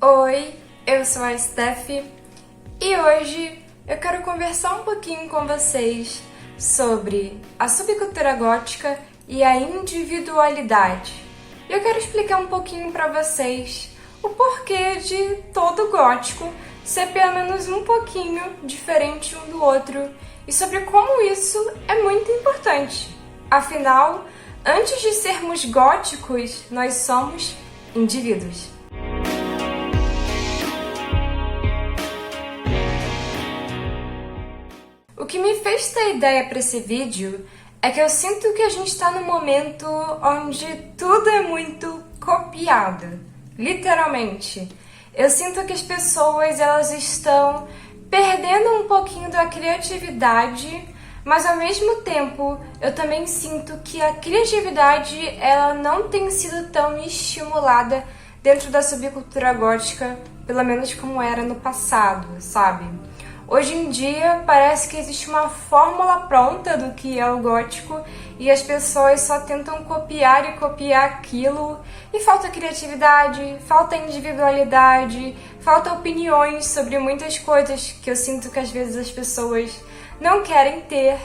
Oi, eu sou a Steph e hoje eu quero conversar um pouquinho com vocês sobre a subcultura gótica e a individualidade. Eu quero explicar um pouquinho para vocês o porquê de todo gótico ser pelo menos um pouquinho diferente um do outro e sobre como isso é muito importante. Afinal, antes de sermos góticos, nós somos indivíduos. O que me fez ter ideia para esse vídeo é que eu sinto que a gente está num momento onde tudo é muito copiado, literalmente. Eu sinto que as pessoas elas estão perdendo um pouquinho da criatividade, mas ao mesmo tempo eu também sinto que a criatividade ela não tem sido tão estimulada dentro da subcultura gótica, pelo menos como era no passado, sabe? Hoje em dia parece que existe uma fórmula pronta do que é o gótico e as pessoas só tentam copiar e copiar aquilo e falta criatividade, falta individualidade, falta opiniões sobre muitas coisas que eu sinto que às vezes as pessoas não querem ter.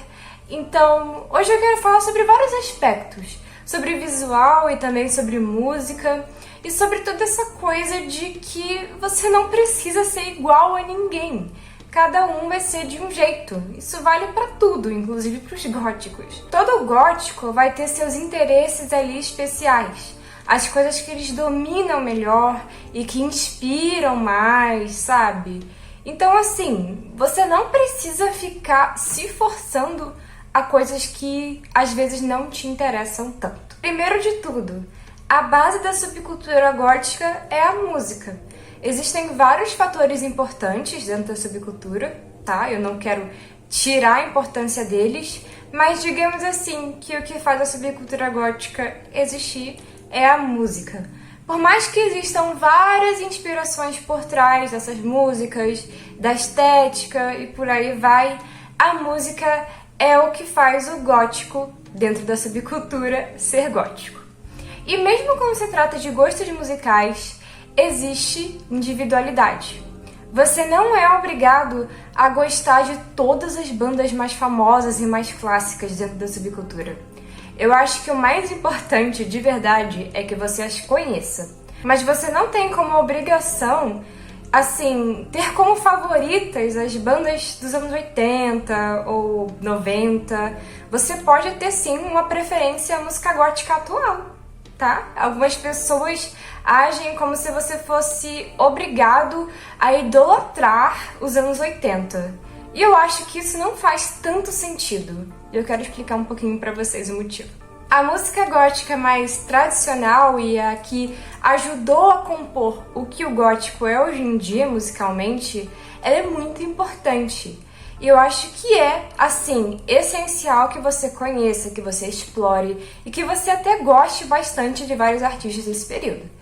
Então, hoje eu quero falar sobre vários aspectos, sobre visual e também sobre música e sobre toda essa coisa de que você não precisa ser igual a ninguém. Cada um vai ser de um jeito. Isso vale pra tudo, inclusive pros góticos. Todo gótico vai ter seus interesses ali especiais. As coisas que eles dominam melhor e que inspiram mais, sabe? Então, assim, você não precisa ficar se forçando a coisas que às vezes não te interessam tanto. Primeiro de tudo, a base da subcultura gótica é a música. Existem vários fatores importantes dentro da subcultura, tá? Eu não quero tirar a importância deles, mas digamos assim que o que faz a subcultura gótica existir é a música. Por mais que existam várias inspirações por trás dessas músicas, da estética e por aí vai, a música é o que faz o gótico, dentro da subcultura, ser gótico. E mesmo quando se trata de gostos musicais, existe individualidade. Você não é obrigado a gostar de todas as bandas mais famosas e mais clássicas dentro da subcultura. Eu acho que o mais importante, de verdade, é que você as conheça. Mas você não tem como obrigação, assim, ter como favoritas as bandas dos anos 80 ou 90. Você pode ter, sim, uma preferência à música gótica atual, tá? Algumas pessoas agem como se você fosse obrigado a idolatrar os anos 80. E eu acho que isso não faz tanto sentido. E eu quero explicar um pouquinho pra vocês o motivo. A música gótica mais tradicional e a que ajudou a compor o que o gótico é hoje em dia musicalmente, ela é muito importante. E eu acho que é, assim, essencial que você conheça, que você explore e que você até goste bastante de vários artistas desse período.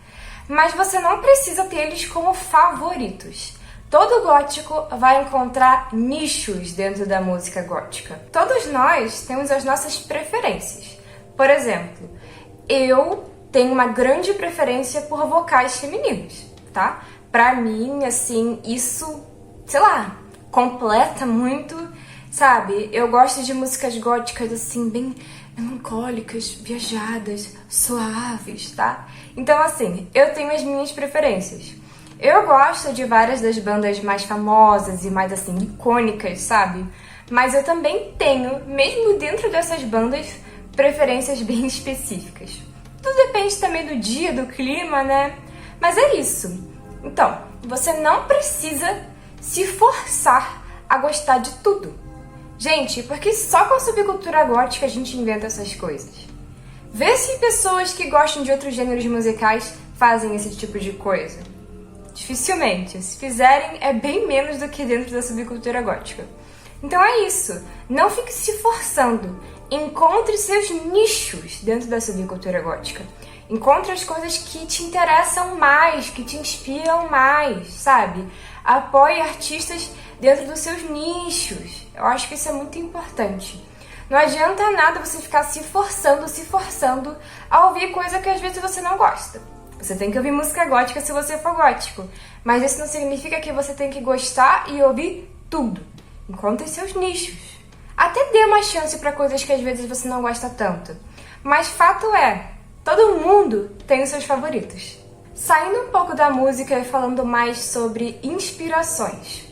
Mas você não precisa ter eles como favoritos. Todo gótico vai encontrar nichos dentro da música gótica. Todos nós temos as nossas preferências. Por exemplo, eu tenho uma grande preferência por vocais femininos, tá? Pra mim, assim, isso, sei lá, completa muito, sabe? Eu gosto de músicas góticas, assim, bem melancólicas, viajadas, suaves, tá? Então, assim, eu tenho as minhas preferências. Eu gosto de várias das bandas mais famosas e mais, assim, icônicas, sabe? Mas eu também tenho, mesmo dentro dessas bandas, preferências bem específicas. Tudo depende também do dia, do clima, né? Mas é isso. Então, você não precisa se forçar a gostar de tudo. Gente, porque só com a subcultura gótica a gente inventa essas coisas. Vê se pessoas que gostam de outros gêneros musicais fazem esse tipo de coisa. Dificilmente. Se fizerem, é bem menos do que dentro da subcultura gótica. Então é isso. Não fique se forçando. Encontre seus nichos dentro da subcultura gótica. Encontre as coisas que te interessam mais, que te inspiram mais, sabe? Apoie artistas dentro dos seus nichos. Eu acho que isso é muito importante. Não adianta nada você ficar se forçando a ouvir coisa que às vezes você não gosta. Você tem que ouvir música gótica se você for gótico, mas isso não significa que você tem que gostar e ouvir tudo. Encontre seus nichos. Até dê uma chance para coisas que às vezes você não gosta tanto. Mas fato é, todo mundo tem os seus favoritos. Saindo um pouco da música e falando mais sobre inspirações.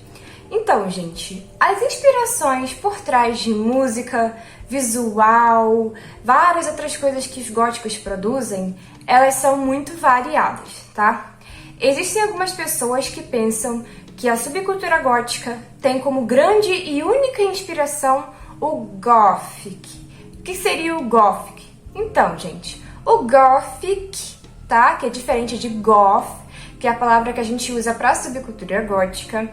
Então, gente, as inspirações por trás de música, visual, várias outras coisas que os góticos produzem, elas são muito variadas, tá? Existem algumas pessoas que pensam que a subcultura gótica tem como grande e única inspiração o Gothic. O que seria o Gothic? Então, gente, o Gothic, tá? Que é diferente de Goth, que é a palavra que a gente usa para subcultura gótica.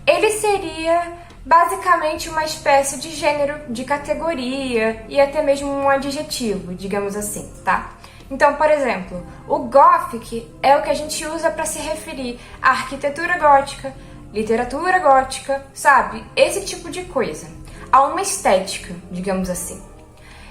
Ele seria basicamente uma espécie de gênero, de categoria e até mesmo um adjetivo, digamos assim, tá? Então, por exemplo, o Gothic é o que a gente usa para se referir à arquitetura gótica, literatura gótica, sabe? Esse tipo de coisa. Há uma estética, digamos assim.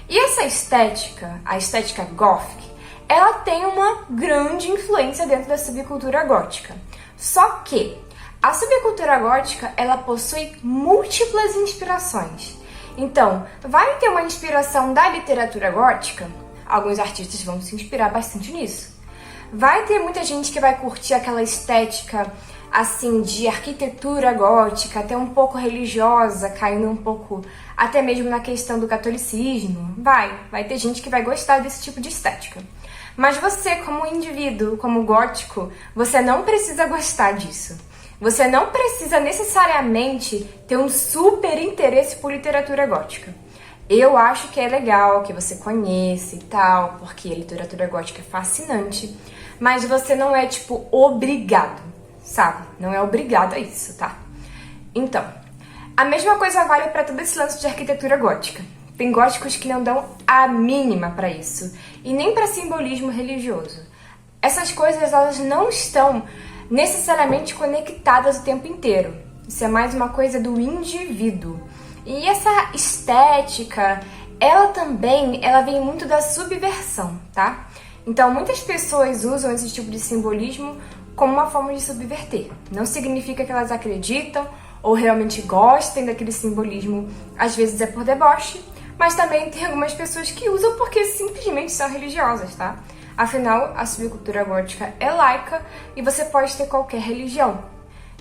E essa estética, a estética Gothic, ela tem uma grande influência dentro da subcultura gótica. Só que a subcultura gótica, ela possui múltiplas inspirações. Então, vai ter uma inspiração da literatura gótica? Alguns artistas vão se inspirar bastante nisso. Vai ter muita gente que vai curtir aquela estética, assim, de arquitetura gótica, até um pouco religiosa, caindo um pouco até mesmo na questão do catolicismo. Vai ter gente que vai gostar desse tipo de estética. Mas você, como indivíduo, como gótico, você não precisa gostar disso. Você não precisa necessariamente ter um super interesse por literatura gótica. Eu acho que é legal que você conheça e tal, porque a literatura gótica é fascinante, mas você não é, tipo, obrigado, sabe? Não é obrigado a isso, tá? Então, a mesma coisa vale para todo esse lance de arquitetura gótica. Tem góticos que não dão a mínima para isso, e nem para simbolismo religioso. Essas coisas, elas não estão necessariamente conectadas o tempo inteiro. Isso é mais uma coisa do indivíduo. E essa estética, ela vem muito da subversão, tá? Então, muitas pessoas usam esse tipo de simbolismo como uma forma de subverter. Não significa que elas acreditam ou realmente gostem daquele simbolismo. Às vezes é por deboche, mas também tem algumas pessoas que usam porque simplesmente são religiosas, tá? Afinal, a subcultura gótica é laica e você pode ter qualquer religião.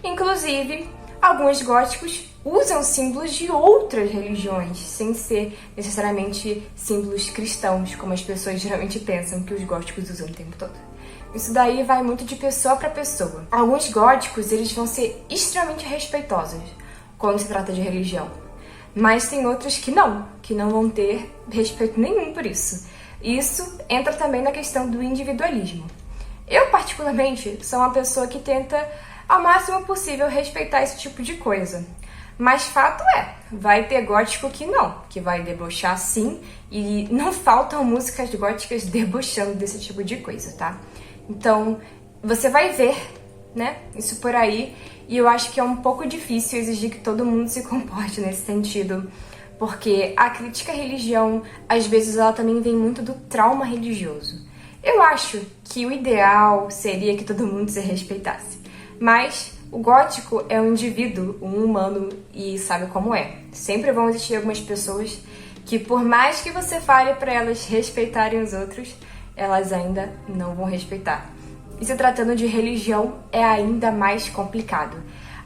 Inclusive, alguns góticos usam símbolos de outras religiões, sem ser necessariamente símbolos cristãos, como as pessoas geralmente pensam que os góticos usam o tempo todo. Isso daí vai muito de pessoa para pessoa. Alguns góticos, eles vão ser extremamente respeitosos quando se trata de religião. Mas tem outros que não vão ter respeito nenhum por isso. Isso entra também na questão do individualismo. Eu, particularmente, sou uma pessoa que tenta, ao máximo possível, respeitar esse tipo de coisa. Mas fato é, vai ter gótico que vai debochar sim, e não faltam músicas góticas debochando desse tipo de coisa, tá? Então, você vai ver, né, isso por aí, e eu acho que é um pouco difícil exigir que todo mundo se comporte nesse sentido, porque a crítica à religião, às vezes, ela também vem muito do trauma religioso. Eu acho que o ideal seria que todo mundo se respeitasse, mas o gótico é um indivíduo, um humano, e sabe como é. Sempre vão existir algumas pessoas que, por mais que você fale para elas respeitarem os outros, elas ainda não vão respeitar. E se tratando de religião, é ainda mais complicado.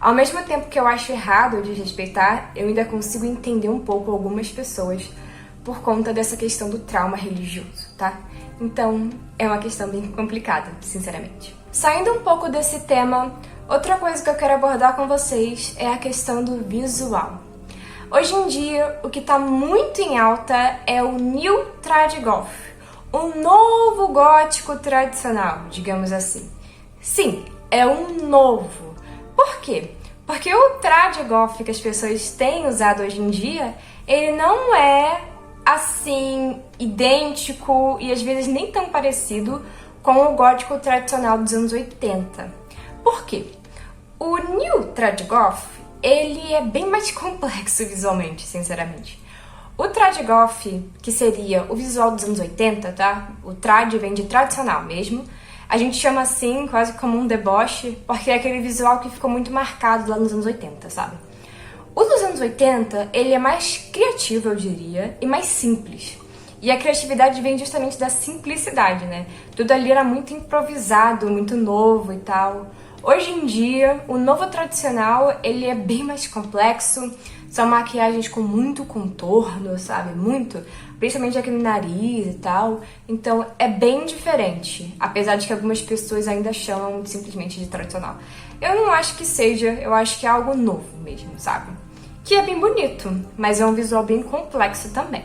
Ao mesmo tempo que eu acho errado desrespeitar, eu ainda consigo entender um pouco algumas pessoas por conta dessa questão do trauma religioso, tá? Então, é uma questão bem complicada, sinceramente. Saindo um pouco desse tema, outra coisa que eu quero abordar com vocês é a questão do visual. Hoje em dia, o que está muito em alta é o New Trad Goth, um novo gótico tradicional, digamos assim. Sim, é um novo. Por quê? Porque o Trad Goth que as pessoas têm usado hoje em dia, ele não é assim idêntico e às vezes nem tão parecido com o gótico tradicional dos anos 80. Por quê? O New Trad Goth, ele é bem mais complexo visualmente, sinceramente. O Trad Goth, que seria o visual dos anos 80, tá? O trad vem de tradicional mesmo. A gente chama assim, quase como um deboche, porque é aquele visual que ficou muito marcado lá nos anos 80, sabe? O dos anos 80, ele é mais criativo, eu diria, e mais simples. E a criatividade vem justamente da simplicidade, né? Tudo ali era muito improvisado, muito novo e tal. Hoje em dia, o novo tradicional, ele é bem mais complexo. São maquiagens com muito contorno, sabe? Muito. Principalmente aqui no nariz e tal. Então, é bem diferente. Apesar de que algumas pessoas ainda chamam simplesmente de tradicional. Eu não acho que seja, eu acho que é algo novo mesmo, sabe? Que é bem bonito, mas é um visual bem complexo também.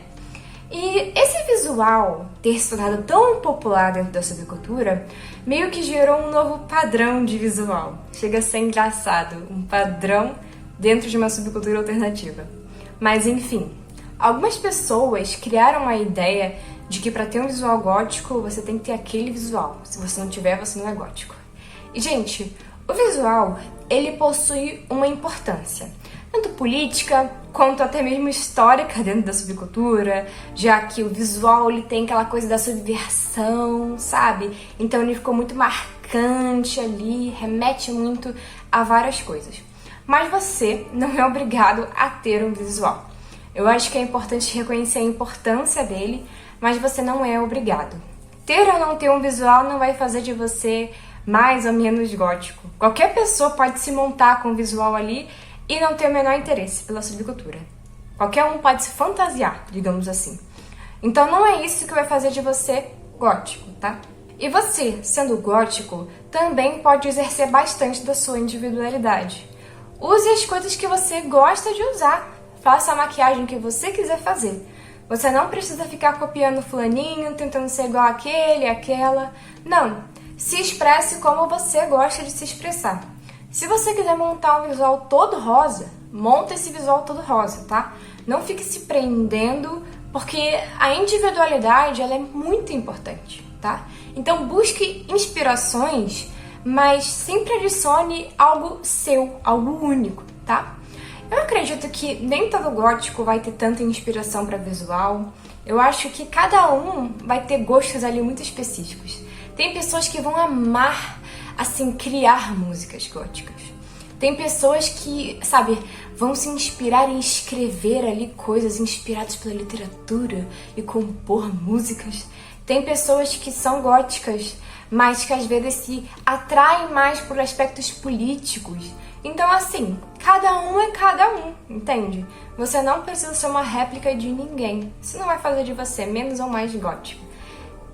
E esse visual ter se tornado tão popular dentro da subcultura, meio que gerou um novo padrão de visual. Chega a ser engraçado, um padrão dentro de uma subcultura alternativa. Mas enfim, algumas pessoas criaram a ideia de que para ter um visual gótico, você tem que ter aquele visual. Se você não tiver, você não é gótico. E gente, o visual, ele possui uma importância, tanto política quanto até mesmo histórica dentro da subcultura, já que o visual ele tem aquela coisa da subversão, sabe? Então ele ficou muito marcante ali, remete muito a várias coisas. Mas você não é obrigado a ter um visual. Eu acho que é importante reconhecer a importância dele, mas você não é obrigado. Ter ou não ter um visual não vai fazer de você mais ou menos gótico. Qualquer pessoa pode se montar com um visual ali e não ter o menor interesse pela subcultura. Qualquer um pode se fantasiar, digamos assim. Então não é isso que vai fazer de você gótico, tá? E você, sendo gótico, também pode exercer bastante da sua individualidade. Use as coisas que você gosta de usar. Faça a maquiagem que você quiser fazer. Você não precisa ficar copiando fulaninho, tentando ser igual àquele, àquela. Não. Se expresse como você gosta de se expressar. Se você quiser montar um visual todo rosa, monta esse visual todo rosa, tá? Não fique se prendendo, porque a individualidade ela é muito importante, tá? Então busque inspirações, mas sempre adicione algo seu, algo único, tá? Eu acredito que nem todo gótico vai ter tanta inspiração para visual. Eu acho que cada um vai ter gostos ali muito específicos. Tem pessoas que vão amar, assim, criar músicas góticas. Tem pessoas que, sabe, vão se inspirar em escrever ali coisas inspiradas pela literatura e compor músicas. Tem pessoas que são góticas, mas que às vezes se atraem mais por aspectos políticos. Então, assim, cada um é cada um, entende? Você não precisa ser uma réplica de ninguém. Isso não vai fazer de você menos ou mais gótico.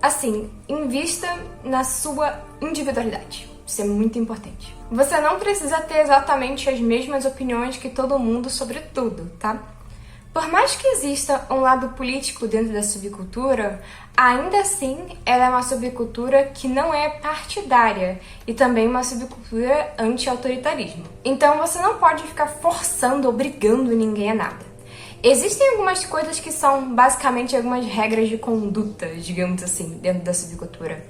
Assim, invista na sua individualidade. Isso é muito importante. Você não precisa ter exatamente as mesmas opiniões que todo mundo sobre tudo, tá? Por mais que exista um lado político dentro da subcultura, ainda assim ela é uma subcultura que não é partidária e também uma subcultura anti-autoritarismo. Então você não pode ficar forçando, obrigando ninguém a nada. Existem algumas coisas que são basicamente algumas regras de conduta, digamos assim, dentro da subcultura.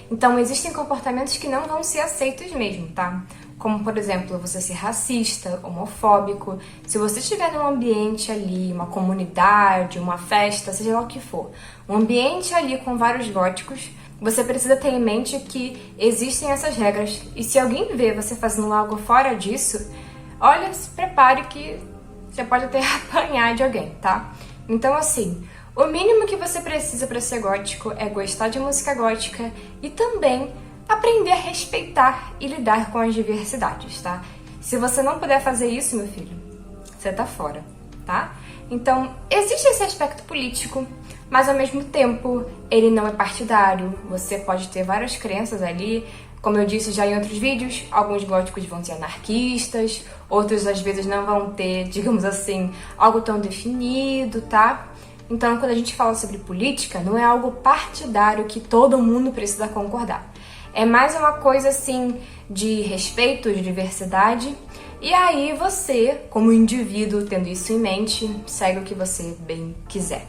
Então existem comportamentos que não vão ser aceitos mesmo, tá? Como, por exemplo, você ser racista, homofóbico. Se você estiver num ambiente ali, uma comunidade, uma festa, seja lá o que for, um ambiente ali com vários góticos, você precisa ter em mente que existem essas regras. E se alguém vê você fazendo algo fora disso, olha, se prepare que você pode até apanhar de alguém, tá? Então, assim, o mínimo que você precisa para ser gótico é gostar de música gótica e também aprender a respeitar e lidar com as diversidades, tá? Se você não puder fazer isso, meu filho, você tá fora, tá? Então, existe esse aspecto político, mas ao mesmo tempo ele não é partidário. Você pode ter várias crenças ali. Como eu disse já em outros vídeos, alguns góticos vão ser anarquistas, outros às vezes não vão ter, digamos assim, algo tão definido, tá? Então, quando a gente fala sobre política, não é algo partidário que todo mundo precisa concordar. É mais uma coisa, assim, de respeito, de diversidade. E aí você, como indivíduo, tendo isso em mente, segue o que você bem quiser.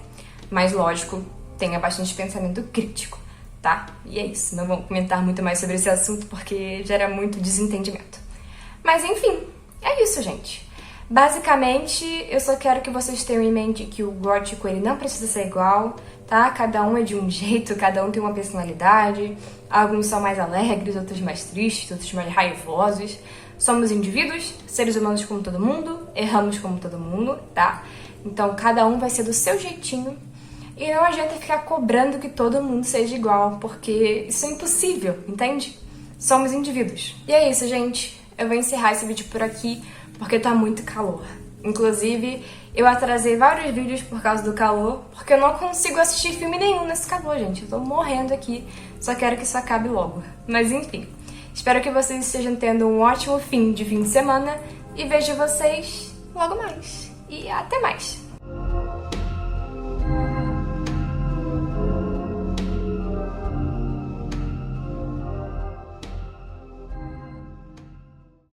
Mas, lógico, tenha bastante pensamento crítico, tá? E é isso. Não vou comentar muito mais sobre esse assunto porque gera muito desentendimento. Mas, enfim, é isso, gente. Basicamente, eu só quero que vocês tenham em mente que o gótico ele não precisa ser igual, tá? Cada um é de um jeito, cada um tem uma personalidade. Alguns são mais alegres, outros mais tristes, outros mais raivosos. Somos indivíduos, seres humanos como todo mundo, erramos como todo mundo, tá? Então cada um vai ser do seu jeitinho. E não adianta ficar cobrando que todo mundo seja igual, porque isso é impossível, entende? Somos indivíduos. E é isso, gente. Eu vou encerrar esse vídeo por aqui, porque tá muito calor. Inclusive, eu atrasei vários vídeos por causa do calor, porque eu não consigo assistir filme nenhum nesse calor, gente. Eu tô morrendo aqui, só quero que isso acabe logo. Mas enfim, espero que vocês estejam tendo um ótimo fim de semana e vejo vocês logo mais. E até mais!